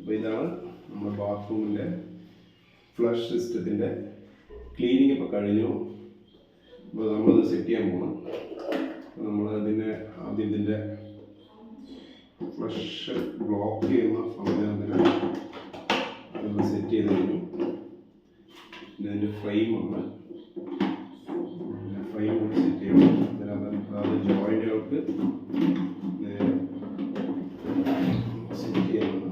അപ്പോൾ ഇതാണ് നമ്മുടെ ബാത്റൂമിൻ്റെ ഫ്ലഷ് സിസ്റ്റത്തിൻ്റെ ക്ലീനിങ് ഇപ്പോൾ കഴിഞ്ഞു. അപ്പോൾ നമ്മളത് സെറ്റ് ചെയ്യാൻ പോകണം. നമ്മളതിനെ ആദ്യം ഇതിൻ്റെ ഫ്ലഷ് ബ്ലോക്ക് ചെയ്യുന്ന സംവിധാനത്തിന് അതൊന്ന് സെറ്റ് ചെയ്ത് കഴിഞ്ഞു. പിന്നെ അതിൻ്റെ ഫ്രെയിമാണ്, ഫ്രെയിം സെറ്റ് ചെയ്യണം. അതിനകത്ത് ജോയിൻറ്റുകൾക്ക് നേരെ സെറ്റ് ചെയ്യണം.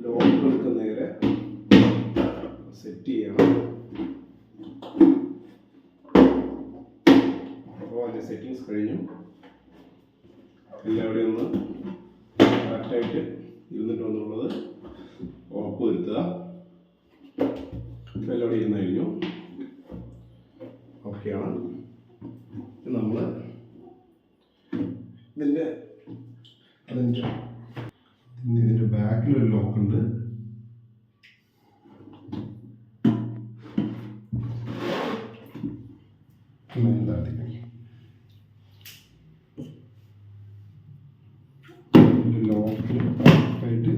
ലോക്കുകൾക്ക് നേരെ സെറ്റ് ചെയ്യണം. അപ്പോൾ അതിൻ്റെ സെറ്റിങ്സ് കഴിഞ്ഞു. എല്ലാവരുടെയും ഒന്ന് കറക്റ്റായിട്ട് ഇരുന്നിട്ടുണ്ടെന്നുള്ളത് ഉറപ്പ് വരുത്തുക. എല്ലാവരും ഇരുന്ന് കഴിഞ്ഞു, ഓക്കെയാണ്. നമ്മൾ ഇതിൻ്റെ ബാക്കിലൊരു ലോക്കുണ്ട്. ലോക്കിൽ കറക്റ്റായിട്ട്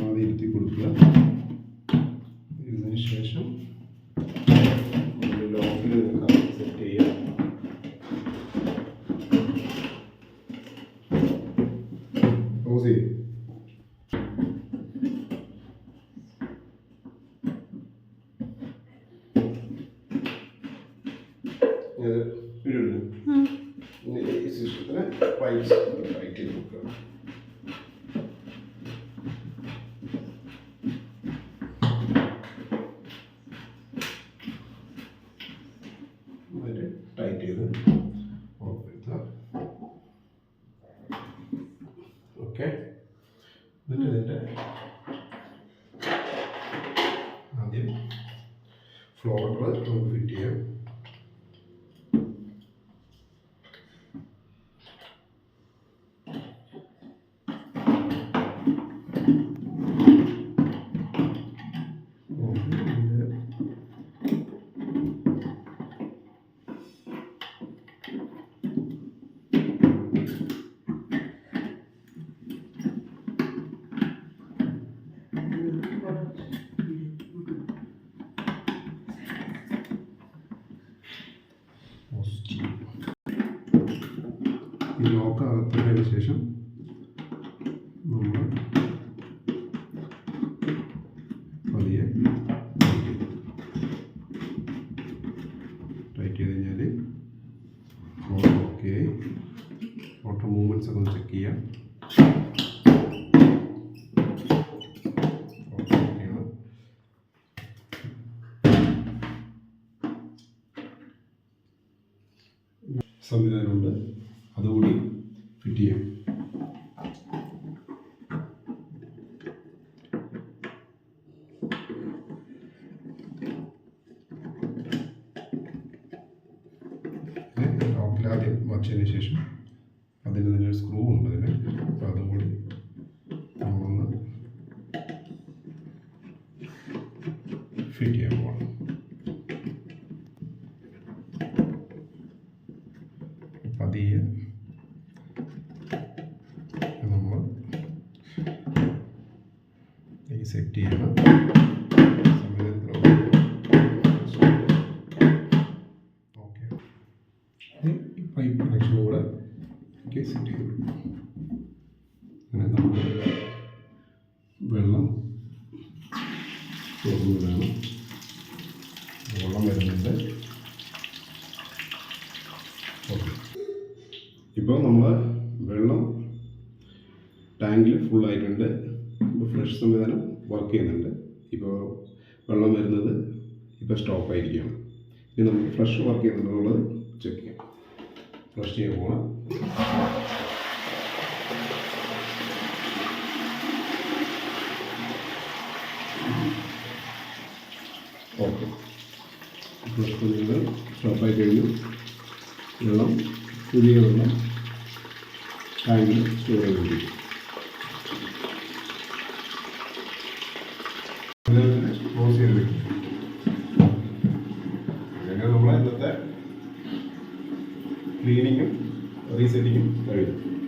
ആദ്യം ഇരുത്തി കൊടുക്കുക. ഇതിന് ശേഷം ലോക്കിൽ സെറ്റ് ചെയ്യുക. പോസ് ചെയ്യും. സിസ്റ്റത്തിന് പൈസ ടൈറ്റ് ചെയ്ത് കൊടുക്കുക. ടൈറ്റ് ചെയ്ത് ഉറപ്പെടുത്തുക. ഓക്കെ. എന്നിട്ട് ഇതിൻ്റെ ആദ്യം ഫ്ലോർ നമുക്ക് ഫിറ്റ് ചെയ്യാം. ഈ ലോക്ക് അകത്തതിന് ശേഷം നമ്മൾ പതിയെ ടൈറ്റ് ചെയ്ത് കഴിഞ്ഞാൽ ഓക്കെ. ഓട്ടോ മൂവ്മെൻറ്റ്സ് ഒക്കെ ഒന്ന് ചെക്ക് ചെയ്യാം. സംവിധാനമുണ്ട്, അതുകൂടി ഫിറ്റ് ചെയ്യാം. ലോക്കിലാദ്യം വച്ചതിന് ശേഷം അതിന് തന്നെ ഒരു സ്ക്രൂ ഉണ്ട് അതിന്. അപ്പോൾ അതും കൂടി നമ്മളൊന്ന് ഫിറ്റ് ചെയ്യാൻ പോകണം. പതിയെ നമ്മൾ ഈ സെറ്റ് ചെയ്യണം. ഓക്കെ. ഈ പൈപ്പ് കണക്ഷൻ കൂടെ സെറ്റ് ചെയ്ത് കൊടുക്കും. അങ്ങനെ നമ്മൾ വെള്ളം തുറന്നു വേണം. വെള്ളം വരുന്നുണ്ട്. ഓക്കെ. ഇപ്പോൾ നമ്മൾ വെള്ളം ടാങ്കിൽ ഫുള്ളായിട്ടുണ്ട്. ഇപ്പോൾ ഫ്ലഷ് സംവിധാനം വർക്ക് ചെയ്യുന്നുണ്ട്. ഇപ്പോൾ വെള്ളം വരുന്നത് ഇപ്പോൾ സ്റ്റോപ്പായിരിക്കുകയാണ്. ഇനി നമുക്ക് ഫ്ലഷ് വർക്ക് ചെയ്യുന്നുണ്ടെന്നുള്ളത് ചെക്ക് ചെയ്യാം. ഫ്ലഷ് ചെയ്യാൻ പോകണം. ഓക്കെ. ഫ്ലഷ് ചെയ്യുന്നത് സ്റ്റോപ്പായി കഴിഞ്ഞു. വെള്ളം പുതിയ വെള്ളം ടാങ്കിൽ സ്റ്റോർ ചെയ്തിരിക്കും. ക്ലോസ് ചെയ്ത് വയ്ക്കും. ക്ലീനിങ്ങും റീസെറ്റിങ്ങും കഴിയും.